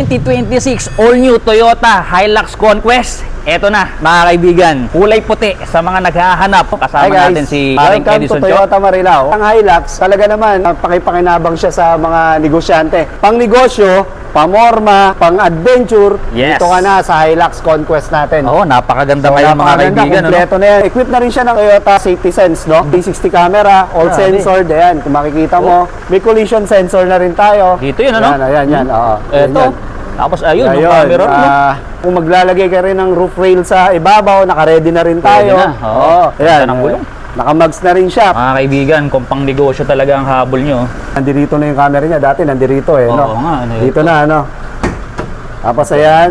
2026 all-new Toyota Hilux Conquest. Eto na, mga kaibigan, kulay puti sa mga naghahanap. Kasama natin si Paring Edison to Toyota Marilao. Ang Hilux, talaga naman, pakipakinabang siya sa mga negosyante. Pang negosyo, pamorma, pang adventure, Yes. dito ka na sa Hilux Conquest natin. Oo, napakaganda ngayon mga kaibigan. Kompleto na yan. Equipped na rin siya ng Toyota Safety Sense, no? 360 camera, all censored, ayan, kung makikita mo. May collision sensor na rin tayo. Dito yun, ano? Yan. Oo. Eto. Tapos ayun, yung camera. Kung maglalagay ka rin ng roof rail sa ibabaw, naka-ready na rin tayo. Pwede na, oo. Ayan, Ganda ng gulong. naka-mags na rin siya. Mga kaibigan, kung pang negosyo talaga ang habol nyo. Nandirito na yung camera niya. Dati nandirito Oo no? nga. Dito na, ano. Tapos ayan.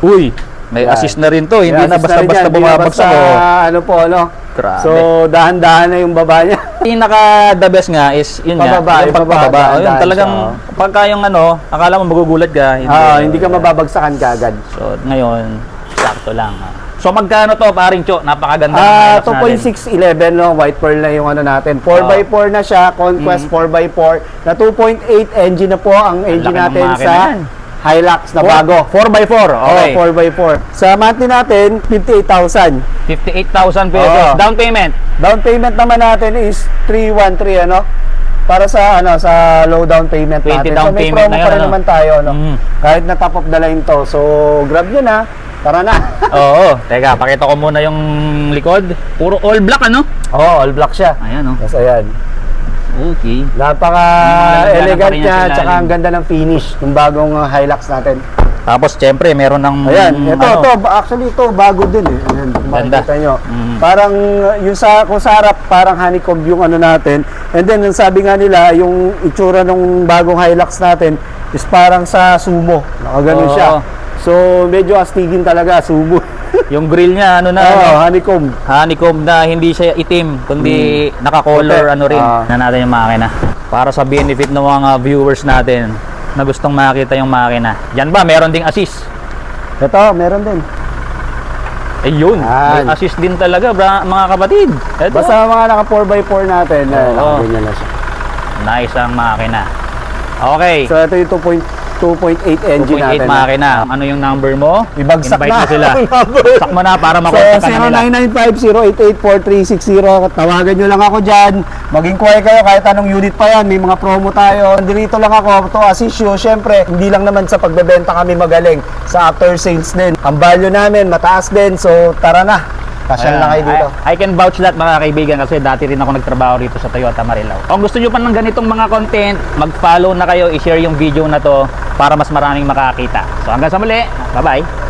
Uy, may Yan. assist na rin to. Hindi na May assist basta-basta rin yan. bumabagsak. Hindi na Oh. basta, ano po, ano. Grabe. So, dahan-dahan na yung baba niya. Pinaka the best nga is yun Pababa, nga, yung yung pagpababa. pababa, Yun, dahan talagang siya, pagka yung ano, akala mo magugulat ka. Hindi ka mababagsakan kaagad. So, ngayon, sakto lang. So, magkano to, paring Cho? Napakaganda ng Hilux natin. 2.611, no? White pearl na yung ano natin. 4x4 na siya, Conquest 4x4 na 2.8 engine na po ang engine laki ng natin makina sa yan. Hilux na bago. 4x4, okay. 4x4. Sa monthly natin, 58,000. 58,000 pesos. Oo. Down payment. Down payment naman natin is 313, ano? Para sa ano sa low down payment 20 natin. down So may payment promo na yun, pa rin ano? naman tayo, no? Mm. Kahit na top of the line to. So grab nyo na. Tara na. Oo. Teka, pakita ko muna yung likod. Puro all black, ano? All black siya. Ayan, oh. Yes, ayan. Okay. Napaka-elegant May mga niya, lalagyanan pa rin yung tsaka ang ganda ng finish ng bagong Hilux natin. Tapos, syempre, meron ng... Ayan, ito, ano, actually ito, bago din eh. Ayan, kung Ganda. makikita nyo. Mm. Parang, yung kung sa harap, parang honeycomb yung ano natin. And then, ang sabi nga nila, yung itsura ng bagong Hilux natin is parang sa sumo. Nakaganon Oo. siya. So, medyo astigin talaga, sumo. Yung grill niya, ano na, honeycomb. honeycomb na hindi siya itim, kundi naka-color, Puti. ano rin, na natin yung makina. Para sa benefit ng mga viewers natin na gustong makita yung makina. Yan ba, meron ding assist? Ito, meron din. Ayun, may Yan. assist din talaga, mga kapatid. Ito, Basta mga naka 4x4 natin, Oo. nakaganyan na siya. nice ang makina. Okay. So, ito yung 2.8 engine 2.8 natin. makina. Ano yung number mo? Ibagsak Invite na. mo sila. Ibagsak mo na para So, makontak ka na nila. 0995-088-4360. Tawagan nyo lang ako dyan. Mag-inquire kayo kahit anong unit pa yan. May mga promo tayo. Nandito lang ako to assist you. Siyempre, hindi lang naman sa pagbebenta kami magaling. Sa after sales din. Ang value namin, mataas din. So, tara na. Pasyal na kayo dito. I can vouch that mga kaibigan kasi dati rin ako nagtrabaho rito sa Toyota Marilao. Kung gusto nyo pa ng ganitong mga content, mag-follow na kayo, i-share yung video na to para mas maraming makakita. So hanggang sa muli, bye-bye!